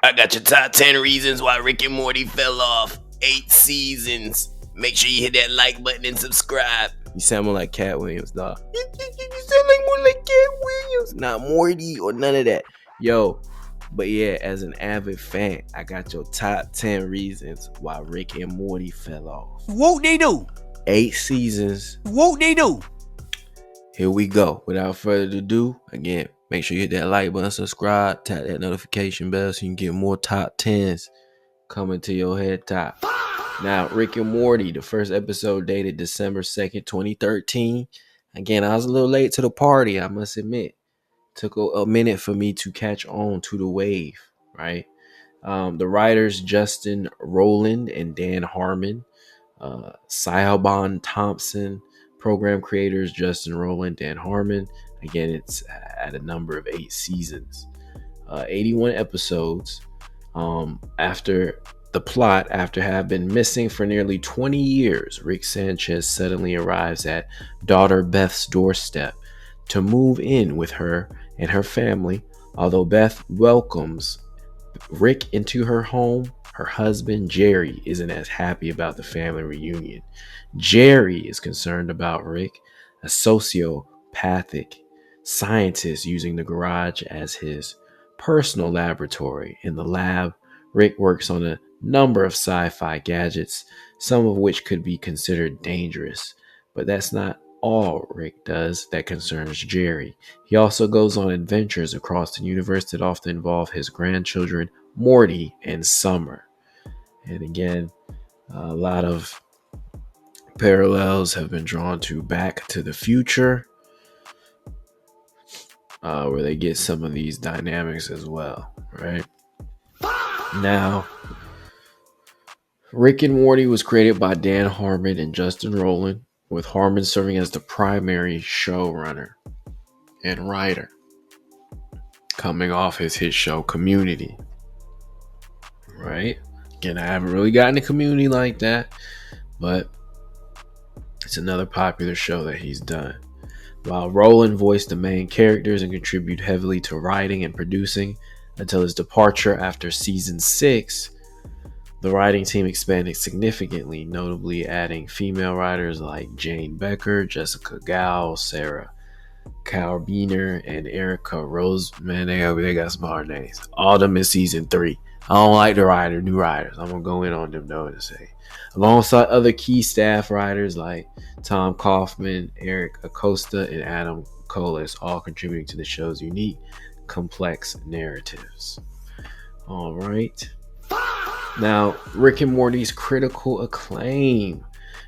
I got your top 10 reasons why Rick and Morty fell off. 8 seasons. Make sure you hit that like button and subscribe. You sound more like Cat Williams, dog. You sound like more like Cat Williams. Not Morty or none of that. Yo, but yeah, as an avid fan, I got your top 10 reasons why Rick and Morty fell off. What they do? 8 seasons. What they do? Here we go. Without further ado, again, make sure you hit that like button, subscribe, tap that notification bell so you can get more top 10s coming to your head top. Now, Rick and Morty, the first episode dated December 2nd, 2013. Again, I was a little late to the party, I must admit. Took a minute for me to catch on to the wave, right? The writers, Justin Rowland and Dan Harmon. Siobhan Thompson. Program creators, Justin Rowland, Dan Harmon. Again, it's at a number of 8 seasons. 81 episodes. After the plot, after have been missing for nearly 20 years, Rick Sanchez suddenly arrives at daughter Beth's doorstep to move in with her and her family. Although Beth welcomes Rick into her home, her husband, Jerry, isn't as happy about the family reunion. Jerry is concerned about Rick, a sociopathic scientist using the garage as his personal laboratory. In the lab, Rick works on a number of sci-fi gadgets, some of which could be considered dangerous. But that's not all Rick does that concerns Jerry. He also goes on adventures across the universe that often involve his grandchildren, Morty and Summer. And again, a lot of parallels have been drawn to Back to the Future, where they get some of these dynamics as well, right? Now, Rick and Morty was created by Dan Harmon and Justin Rowland, with Harmon serving as the primary showrunner and writer, coming off his hit show Community, right? Again, I haven't really gotten a Community like that, but it's another popular show that he's done. While Rowland voiced the main characters and contributed heavily to writing and producing until his departure after season 6, the writing team expanded significantly, notably adding female writers like Jane Becker, Jessica Gao, Sarah Carbiner, and Erica Rose. Man, they got some hard names. All them in season 3. I don't like the new writers. I'm going to go in on them though to say. Alongside other key staff writers like Tom Kaufman, Eric Acosta, and Adam Colas, all contributing to the show's unique, complex narratives. All right. Now, Rick and Morty's critical acclaim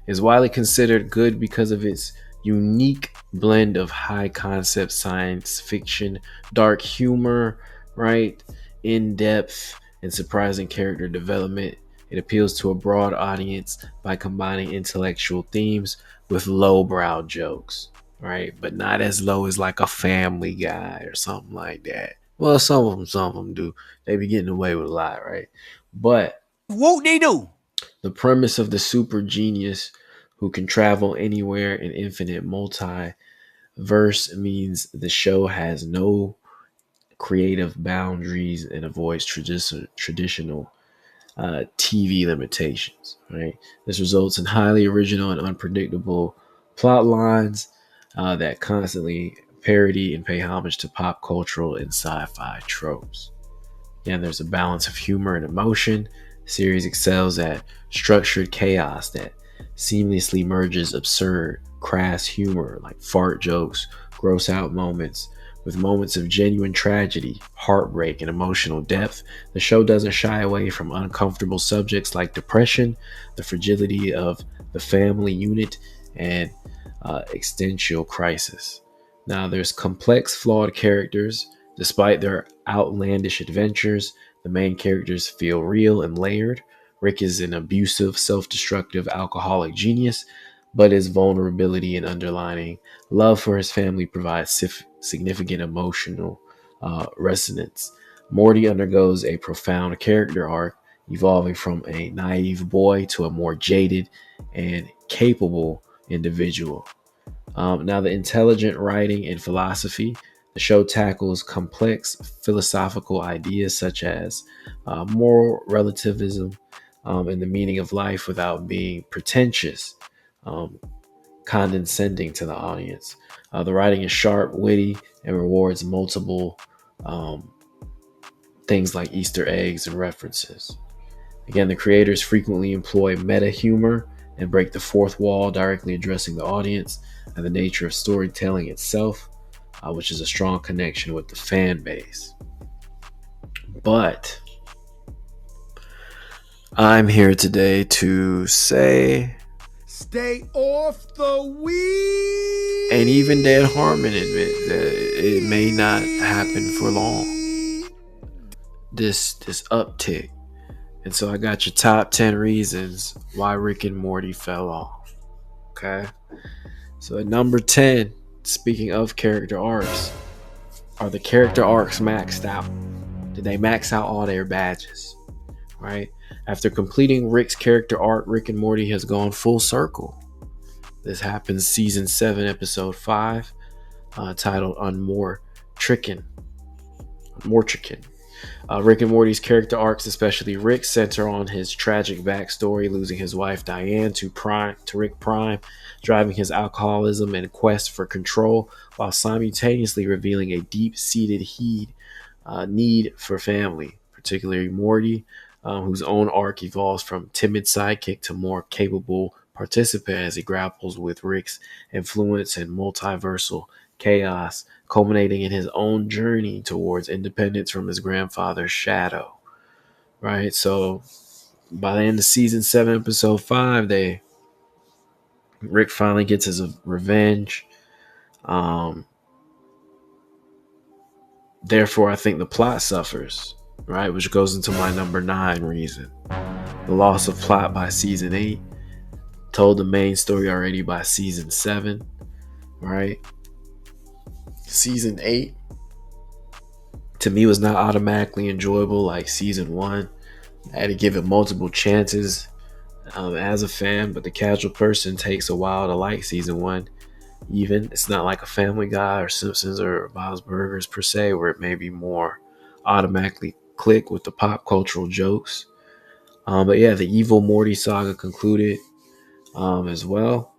is widely considered good because of its unique blend of high concept science fiction, dark humor, right, in-depth and surprising character development. It appeals to a broad audience by combining intellectual themes with lowbrow jokes, right? But not as low as like a Family Guy or something like that. Well, some of them do. They be getting away with a lot, right? But What they do? The premise of the super genius who can travel anywhere in infinite multiverse means the show has no creative boundaries and avoids traditional TV limitations, right? This results in highly original and unpredictable plot lines that constantly parody and pay homage to pop cultural and sci-fi tropes. Again, there's a balance of humor and emotion. The series excels at structured chaos that seamlessly merges absurd, crass humor like fart jokes, gross out moments, with moments of genuine tragedy, heartbreak, and emotional depth. The show doesn't shy away from uncomfortable subjects like depression, the fragility of the family unit, and existential crisis. Now, there's complex, flawed characters. Despite their outlandish adventures, the main characters feel real and layered. Rick is an abusive, self-destructive, alcoholic genius, but his vulnerability and underlying love for his family provides significant emotional resonance. Morty undergoes a profound character arc, evolving from a naive boy to a more jaded and capable individual. Now, the intelligent writing and philosophy The show tackles complex philosophical ideas such as moral relativism and the meaning of life without being pretentious, um, condescending to the audience. The writing is sharp, witty, and rewards multiple um, things like Easter eggs and references. Again, the creators frequently employ meta humor and break the fourth wall, directly addressing the audience and the nature of storytelling itself, which is a strong connection with the fan base. But I'm here today to say, Stay off the weed. and even Dead Harmon admit that it may not happen for long. This uptick. And so I got your top 10 reasons why Rick and Morty fell off. Okay. So at number 10, speaking of character arcs, are the character arcs maxed out? Did they max out all their badges? Right? After completing Rick's character arc, Rick and Morty has gone full circle. This happens season 7, episode 5, titled Unmortrickin. Rick and Morty's character arcs, especially Rick, center on his tragic backstory, losing his wife Diane to Rick Prime, driving his alcoholism and quest for control, while simultaneously revealing a deep-seated need for family, particularly Morty, whose own arc evolves from timid sidekick to more capable participant as he grapples with Rick's influence and multiversal chaos, culminating in his own journey towards independence from his grandfather's shadow. Right? So by the end of season 7, episode 5, Rick finally gets his revenge. Therefore, I think the plot suffers, right? Which goes into my number 9 reason. The loss of plot by season 8. Told the main story already by season 7, right? Season 8 to me was not automatically enjoyable like season 1. I had to give it multiple chances as a fan, but the casual person takes a while to like season 1. Even it's not like a Family Guy or Simpsons or Bob's Burgers per se, where it may be more automatically click with the pop cultural jokes. But yeah, the Evil Morty saga concluded as well.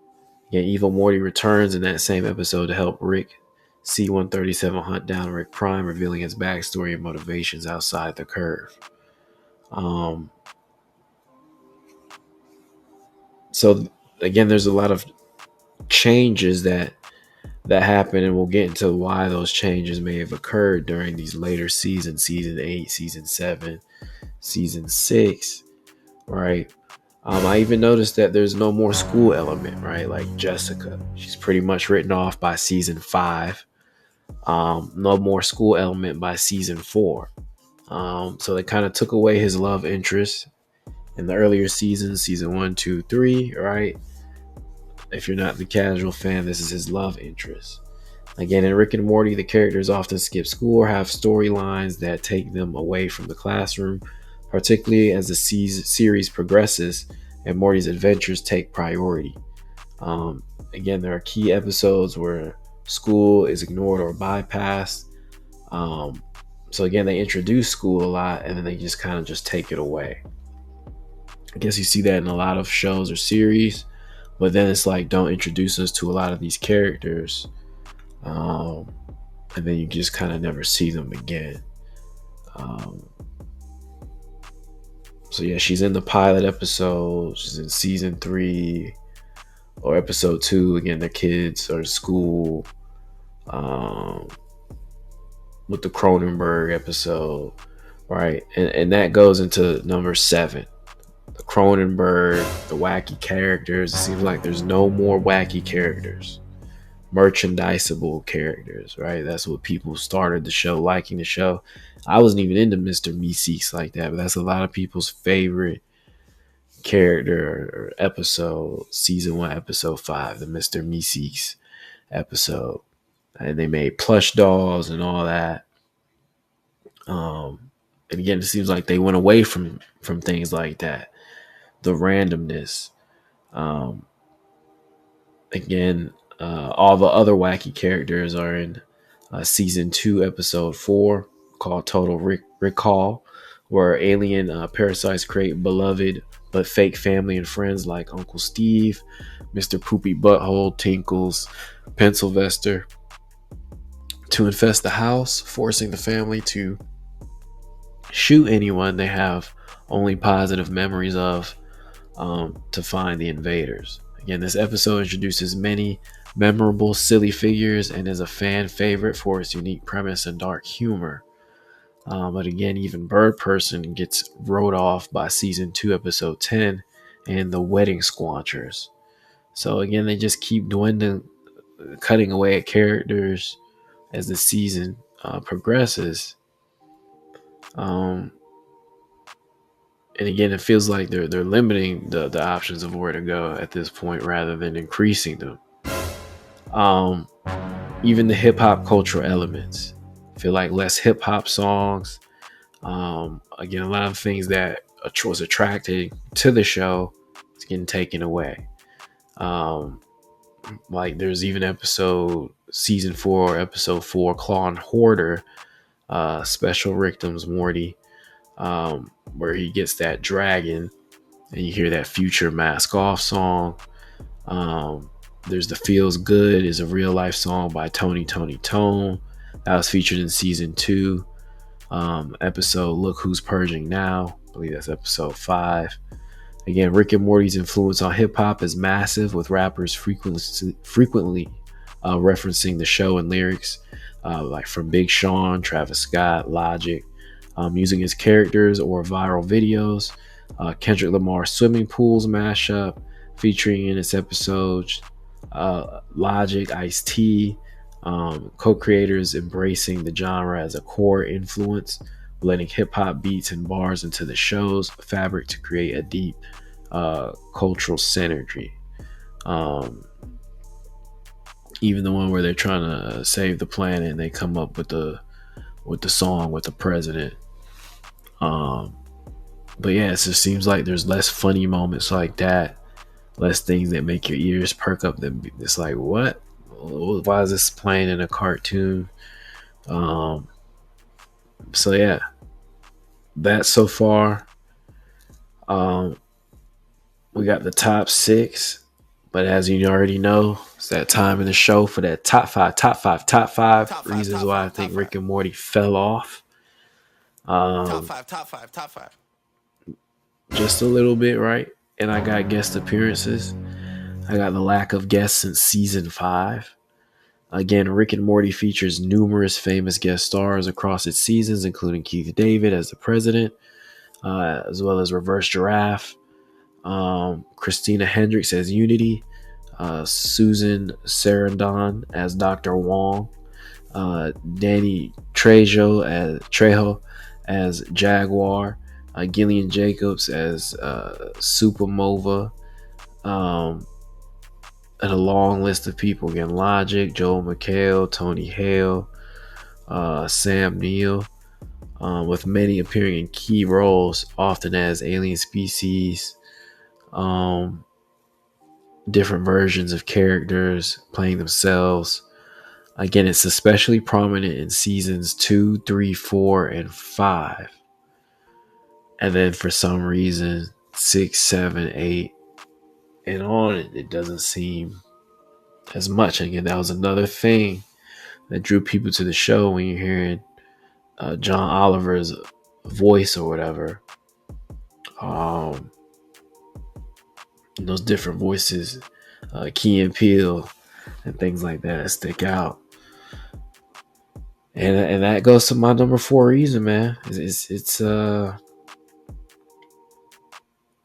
Yeah, Evil Morty returns in that same episode to help Rick C-137 hunt down Rick Prime, revealing his backstory and motivations outside the curve. So again, there's a lot of changes that happen, and we'll get into why those changes may have occurred during these later seasons, season 8, season 7, season 6, right? I even noticed that there's no more school element, right? Like Jessica, she's pretty much written off by season 5. No more school element by season 4. So they kind of took away his love interest in the earlier seasons, season 1, 2, 3, right? If you're not the casual fan, this is his love interest. Again, in Rick and Morty, the characters often skip school or have storylines that take them away from the classroom, particularly as the series progresses and Morty's adventures take priority. Again, there are key episodes where school is ignored or bypassed. So again, they introduce school a lot and then they just kind of just take it away. I guess you see that in a lot of shows or series, but then it's like, don't introduce us to a lot of these characters. And then you just kind of never see them again. So yeah, she's in the pilot episode. She's in season 3 or episode 2. Again, their kids are at school. With the Cronenberg episode, right? And that goes into number 7. The Cronenberg, the wacky characters. It seems like there's no more wacky characters. Merchandisable characters, right? That's what people started the show, liking the show. I wasn't even into Mr. Meeseeks like that, but that's a lot of people's favorite character or episode, season 1, episode 5, the Mr. Meeseeks episode. And they made plush dolls and all that. And again, it seems like they went away from things like that. The randomness. Again, all the other wacky characters are in season 2, episode 4, called Total Recall, where alien parasites create beloved but fake family and friends like Uncle Steve, Mr. Poopy Butthole, Tinkles, Pencilvester, to infest the house, forcing the family to shoot anyone they have only positive memories of, to find the invaders. Again, this episode introduces many memorable, silly figures and is a fan favorite for its unique premise and dark humor. But again, even Bird Person gets wrote off by season 2, episode 10, and the Wedding Squanchers. So again, they just keep dwindling, cutting away at characters as the season progresses. And again, it feels like they're limiting the options of where to go at this point rather than increasing them. Even the hip hop cultural elements, I feel like less hip hop songs. Again, a lot of things that was attracting to the show is getting taken away. Like there's even season 4, episode 4, Claw Hoarder, Special Victims Morty, where he gets that dragon and you hear that Future Mask Off song. There's the Feels Good is a real life song by Tony Tone that was featured in season 2, episode Look Who's Purging Now. I believe that's episode 5. Again, Rick and Morty's influence on hip hop is massive, with rappers frequently referencing the show in lyrics, like from Big Sean, Travis Scott, Logic, using his characters or viral videos. Kendrick Lamar's Swimming Pools mashup, featuring in its episodes Logic, Ice-T, co-creators embracing the genre as a core influence, blending hip-hop beats and bars into the show's fabric to create a deep cultural synergy. Even the one where they're trying to save the planet and they come up with the song with the president. But yeah, it just seems like there's less funny moments like that, less things that make your ears perk up. It's like, what? Why is this playing in a cartoon? So yeah, that so far. We got the top 6, but as you already know, it's that time in the show for that top five reasons why I think Rick and Morty fell off. Top five. Just a little bit, right? And I got guest appearances. I got the lack of guests since season 5. Again, Rick and Morty features numerous famous guest stars across its seasons, including Keith David as the president, as well as Reverse Giraffe, Christina Hendricks as Unity, Susan Sarandon as Dr. Wong, Danny Trejo as Jaguar, Gillian Jacobs as Supernova, and a long list of people. Again, Logic, Joel McHale, Tony Hale, Sam Neill, with many appearing in key roles, often as alien species, different versions of characters playing themselves. Again, it's especially prominent in seasons 2, 3, 4, and 5. And then for some reason, 6, 7, 8, and on it doesn't seem as much. Again, that was another thing that drew people to the show when you're hearing John Oliver's voice or whatever. Those different voices, Key and Peele, and things like that stick out. And that goes to my number 4 reason, man. It's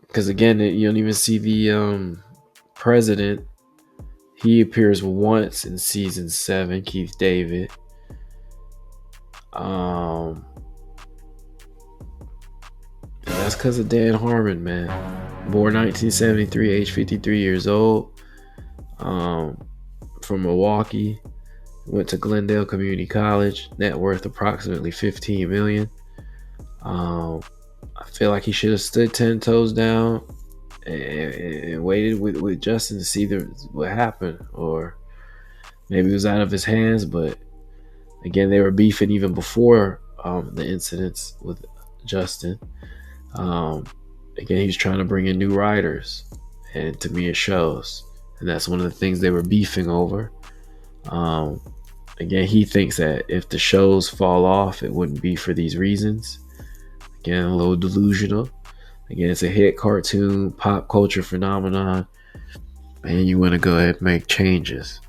because again, you don't even see the president. He appears once in season 7, Keith David. And that's because of Dan Harmon, man. Born 1973, age 53 years old. From Milwaukee. Went to Glendale Community College. Net worth approximately $15 million. I feel like he should have stood 10 toes down and waited with Justin to see what happened, or maybe it was out of his hands. But Again, they were beefing even before the incidents with Justin. Um, Again, he's trying to bring in new writers, and to me, it shows. And that's one of the things they were beefing over. Um, Again, he thinks that if the shows fall off, it wouldn't be for these reasons. Again, a little delusional. Again, it's a hit cartoon, pop culture phenomenon, and you want to go ahead and make changes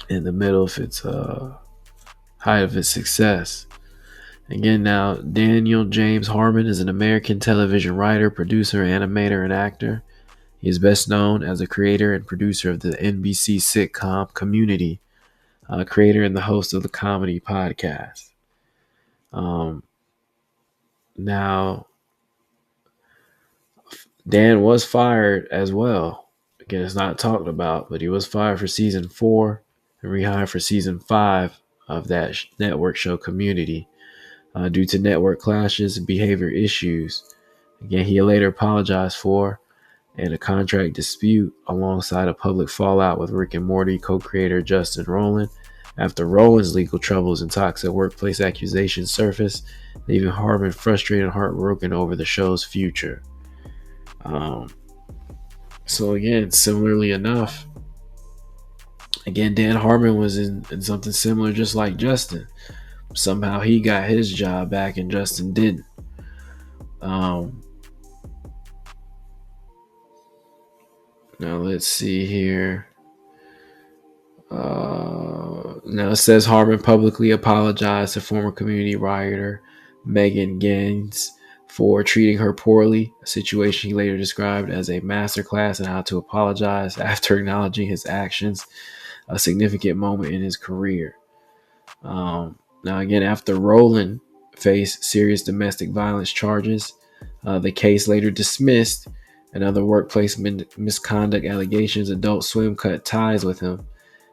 in the middle of its height of its success. Again, now, Daniel James Harmon is an American television writer, producer, animator, and actor. He is best known as a creator and producer of the NBC sitcom Community, creator and the host of the comedy podcast. Now, Dan was fired as well. Again, it's not talked about, but he was fired for season 4 and rehired for season 5 of that network show Community due to network clashes and behavior issues. Again, he later apologized for and a contract dispute alongside a public fallout with Rick and Morty co-creator Justin Roiland after Roland's legal troubles and toxic workplace accusations surfaced, leaving Harmon frustrated and heartbroken over the show's future. So again, similarly enough, again, Dan Harmon was in something similar just like Justin. Somehow he got his job back and Justin didn't. Now let's see here. Now it says Harmon publicly apologized to former Community writer Megan Gaines for treating her poorly, a situation he later described as a masterclass in how to apologize after acknowledging his actions, a significant moment in his career. Now again, after Roland faced serious domestic violence charges, the case later dismissed, and other workplace misconduct allegations, Adult Swim cut ties with him,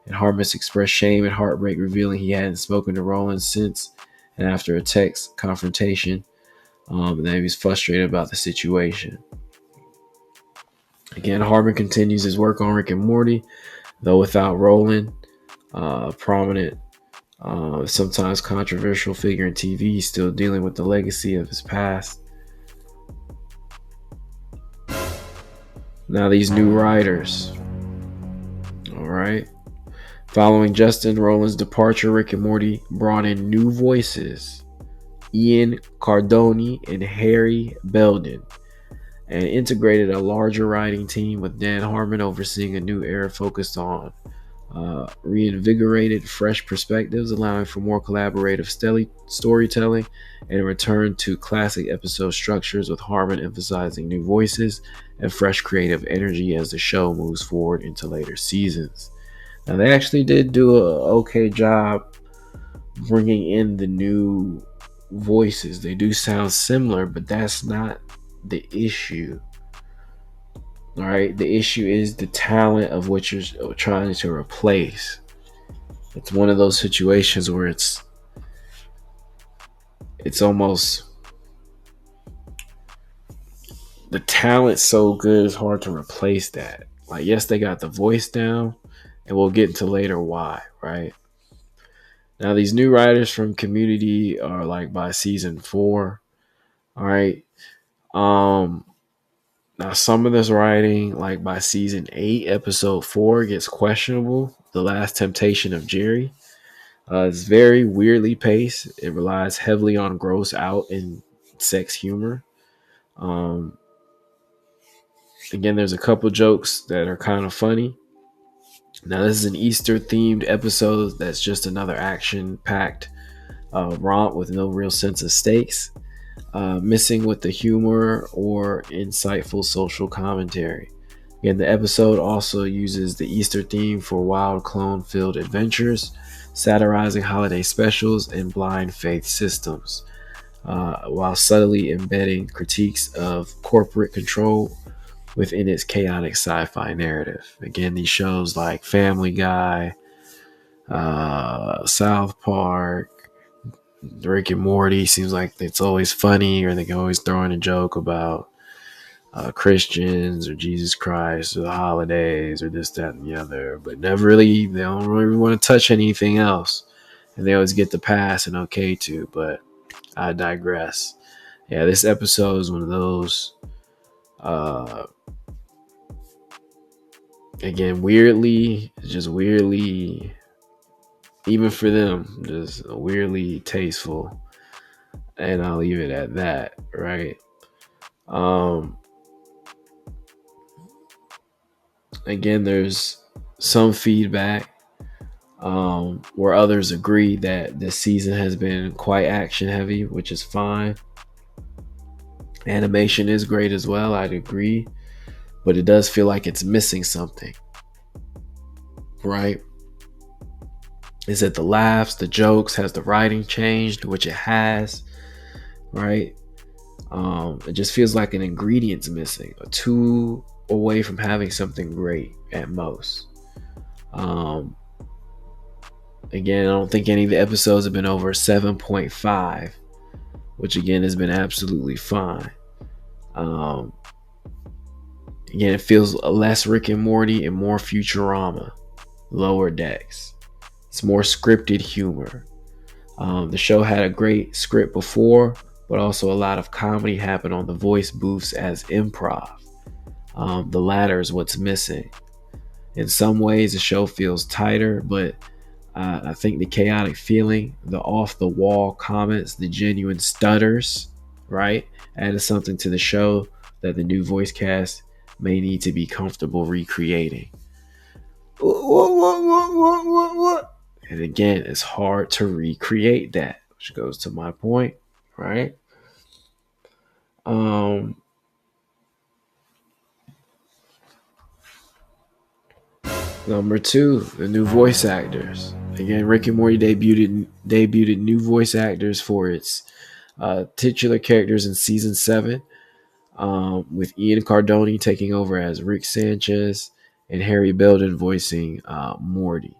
and Harmon expressed shame and heartbreak, revealing he hadn't spoken to Roland since and after a text confrontation, and that he was frustrated about the situation. Again, Harmon continues his work on Rick and Morty, though without Roland, a prominent, sometimes controversial figure in TV. He's still dealing with the legacy of his past. Now these new writers. All right. Following Justin Roland's departure, Rick and Morty brought in new voices, Ian Cardoni and Harry Belden, and integrated a larger writing team with Dan Harmon overseeing a new era focused on reinvigorated, fresh perspectives, allowing for more collaborative storytelling and a return to classic episode structures, with Harmon emphasizing new voices and fresh creative energy as the show moves forward into later seasons. Now, they actually did do a okay job bringing in the new voices. They do sound similar, but that's not the issue. All right, the issue is the talent of what you're trying to replace. It's one of those situations where it's almost, the talent's so good it's hard to replace that. Like, yes, they got the voice down, and we'll get into later why, right? Now, these new writers from Community are like by season 4. All right. Now, some of this writing, like by season 8, episode 4, gets questionable. The Last Temptation of Jerry. It's very weirdly paced. It relies heavily on gross out and sex humor. Again, there's a couple jokes that are kind of funny. Now, this is an Easter-themed episode that's just another action-packed romp with no real sense of stakes, missing with the humor or insightful social commentary. Again, the episode also uses the Easter theme for wild clone-filled adventures, satirizing holiday specials and blind faith systems, while subtly embedding critiques of corporate control within its chaotic sci-fi narrative. Again, these shows like Family Guy, South Park, Rick and Morty, seems like it's always funny, or they can always throw in a joke about Christians or Jesus Christ or the holidays or this, that, and the other, but they don't really want to touch anything else. and they always get the pass and okay to, but I digress. Yeah, this episode is one of those, again, just weirdly, even for them, just weirdly tasteful. And I'll leave it at that, right? Again, there's some feedback where others agree that this season has been quite action heavy, which is fine. Animation is great as well, I'd agree, but it does feel like it's missing something, right? Is it the laughs, the jokes? Has the writing changed? Which it has, right? It just feels like an ingredient's missing, or two away from having something great at most. Again, I don't think any of the episodes have been over 7.5, which again has been absolutely fine. Again, it feels less Rick and Morty and more Futurama, Lower Decks. It's more scripted humor. The show had a great script before, but also a lot of comedy happened on the voice booths as improv. The latter is what's missing. In some ways, the show feels tighter, but I think the chaotic feeling, the off-the-wall comments, the genuine stutters, right, added something to the show that the new voice cast may need to be comfortable recreating. What? And again, it's hard to recreate that, which goes to my point, right? Number 2, the new voice actors. Again, Rick and Morty debuted new voice actors for its titular characters in season 7, with Ian Cardone taking over as Rick Sanchez and Harry Belden voicing Morty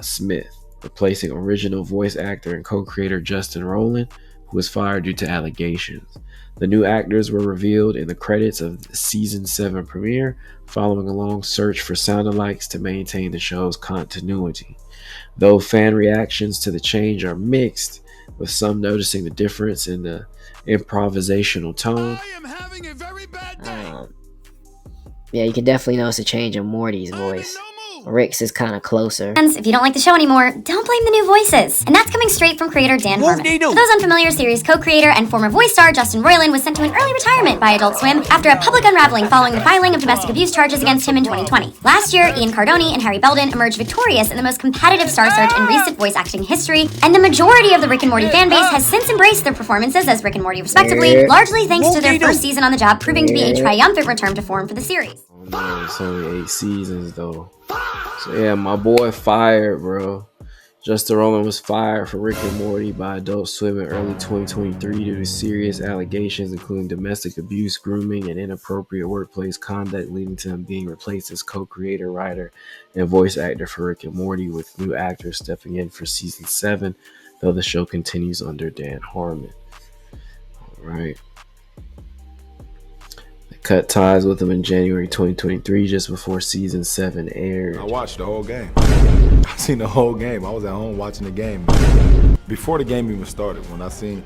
Smith, replacing original voice actor and co-creator Justin Roiland, who was fired due to allegations. The new actors were revealed in the credits of the season 7 premiere, following a long search for sound-alikes to maintain the show's continuity. Though fan reactions to the change are mixed, with some noticing the difference in the improvisational tone. I am having a very bad day. Yeah, you can definitely notice a change in Morty's voice. Rick's is kind of closer. If you don't like the show anymore, don't blame the new voices. And that's coming straight from creator Dan Harmon. For those unfamiliar, series co-creator and former voice star Justin Roiland was sent to an early retirement by Adult Swim after a public unraveling following the filing of domestic abuse charges against him in 2020. Last year, Ian Cardone and Harry Belden emerged victorious in the most competitive star search in recent voice acting history, and the majority of the Rick and Morty fan base has since embraced their performances as Rick and Morty respectively, largely thanks to their first season on the job proving to be a triumphant return to form for the series. Man, it's only 8 seasons though. So yeah, my boy fired, bro. Justin Roiland was fired for Rick and Morty by Adult Swim in early 2023 due to serious allegations, including domestic abuse, grooming, and inappropriate workplace conduct, leading to him being replaced as co-creator, writer, and voice actor for Rick and Morty, with new actors stepping in for season 7, though the show continues under Dan Harmon. All right. Cut ties with him in January 2023, just before season 7 aired. I watched the whole game. I seen the whole game. I was at home watching the game. Before the game even started, when I said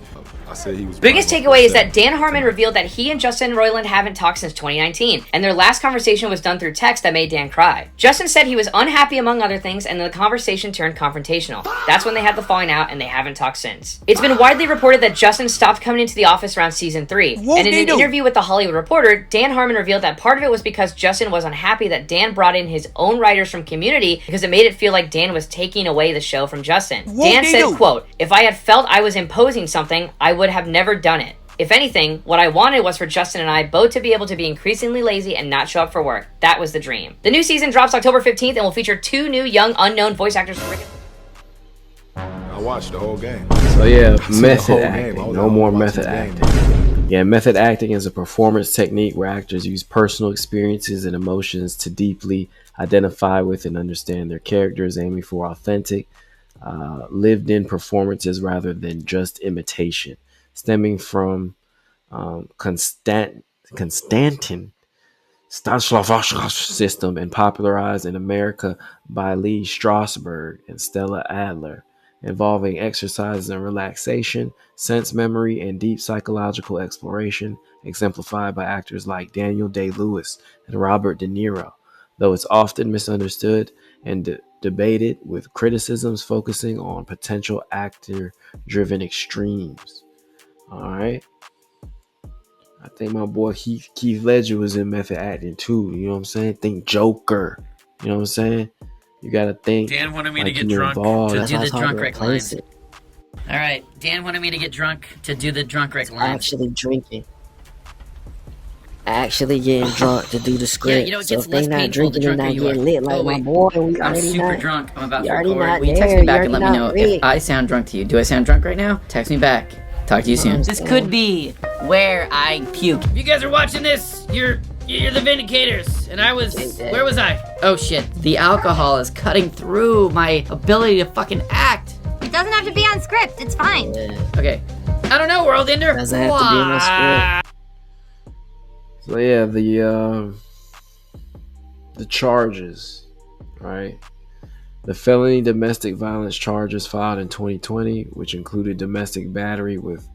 he was... Biggest takeaway is that Dan Harmon revealed that he and Justin Roiland haven't talked since 2019, and their last conversation was done through text that made Dan cry. Justin said he was unhappy among other things, and the conversation turned confrontational. That's when they had the falling out, and they haven't talked since. It's been widely reported that Justin stopped coming into the office around season 3, and in an interview with The Hollywood Reporter, Dan Harmon revealed that part of it was because Justin was unhappy that Dan brought in his own writers from Community because it made it feel like Dan was taking away the show from Justin. Dan said, quote, "If I had felt I was imposing something, I would have never done it. If anything, what I wanted was for Justin and I both to be able to be increasingly lazy and not show up for work. That was the dream." The new season drops October 15th and will feature 2 new young unknown voice actors for Rick. I watched the whole game. So yeah, method acting. No more method acting. Yeah, method acting is a performance technique where actors use personal experiences and emotions to deeply identify with and understand their characters, aiming for authentic, lived-in performances rather than just imitation. Stemming from Konstantin Stanislavski's system and popularized in America by Lee Strasberg and Stella Adler. involving exercises and relaxation, sense memory, and deep psychological exploration, exemplified by actors like Daniel Day-Lewis and Robert De Niro, though it's often misunderstood and debated, with criticisms focusing on potential actor-driven extremes. All right. I think my boy Keith Ledger was in method acting too. You know what I'm saying? Think Joker. You know what I'm saying? You gotta think. Dan wanted me like to get you're drunk involved. to That's do why the it's hard drunk to Rick line. replace it. All right, Dan wanted me to get drunk to do the drunk Rick line. Actually drinking. Actually getting drunk to do the script. Yeah, you know, it So gets if they less not painful the drinking and drunker not you are. getting lit like Oh, my wait. boy, we I'm already super not. drunk. I'm about You to already record. not Will you text there, me back you and let me already know not if Rick. I sound drunk to you? Do I sound drunk right now? Text me back. Talk to you soon. This could be where I puke. If you guys are watching this, you're the Vindicators, and I was... Where was I? Oh, shit. The alcohol is cutting through my ability to fucking act. It doesn't have to be on script. It's fine. Okay. I don't know, World Ender. Doesn't have to be in the script. So yeah, the charges, right? The felony domestic violence charges filed in 2020, which included domestic battery with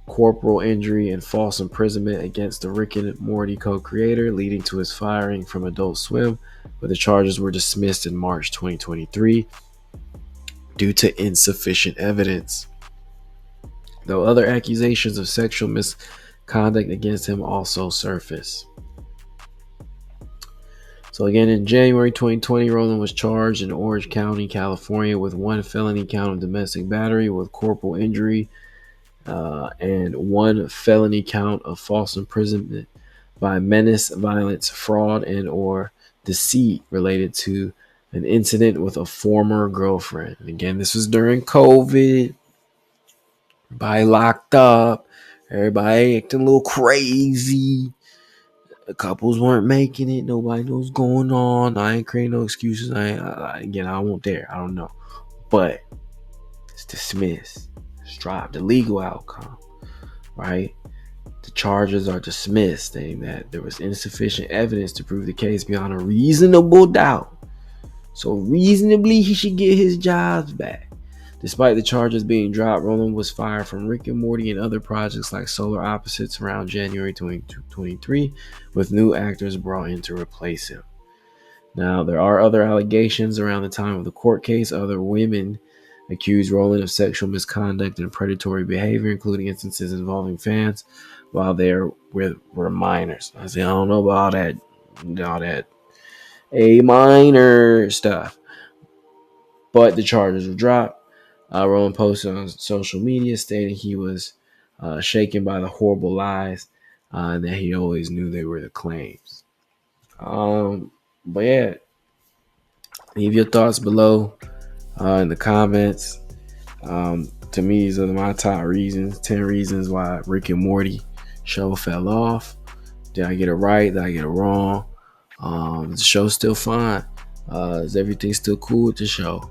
corporal injury and false imprisonment against the Rick and Morty co-creator, leading to his firing from Adult Swim, but the charges were dismissed in March 2023 due to insufficient evidence, though other accusations of sexual misconduct against him also surfaced. So again, in January 2020, Rowland was charged in Orange County, California, with one felony count of domestic battery with corporal injury and one felony count of false imprisonment by menace, violence, fraud, and or deceit related to an incident with a former girlfriend. And again, this was during COVID. Everybody locked up. Everybody acting a little crazy. The couples weren't making it. Nobody knows what's going on. I ain't creating no excuses. I won't dare. I don't know. But it's dismissed. It's dropped. The legal outcome, right? The charges are dismissed, saying that there was insufficient evidence to prove the case beyond a reasonable doubt. So reasonably, he should get his jobs back. Despite the charges being dropped, Rowland was fired from Rick and Morty and other projects like Solar Opposites around January 2023, with new actors brought in to replace him. Now, there are other allegations around the time of the court case. Other women accused Rowland of sexual misconduct and predatory behavior, including instances involving fans while they were minors. I don't know about all that A minor stuff. But the charges were dropped. Rowland posted on social media stating he was shaken by the horrible lies and that he always knew they were the claims. But yeah, leave your thoughts below in the comments. To me, these are my top reasons. 10 reasons why Rick and Morty show fell off. Did I get it right? Did I get it wrong? The show's still fine. Is everything still cool with the show?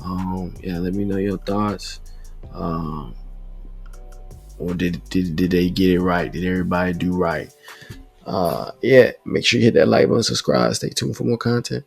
Let me know your thoughts. Or did they get it right? Did everybody do right? Make sure you hit that like button, subscribe, stay tuned for more content.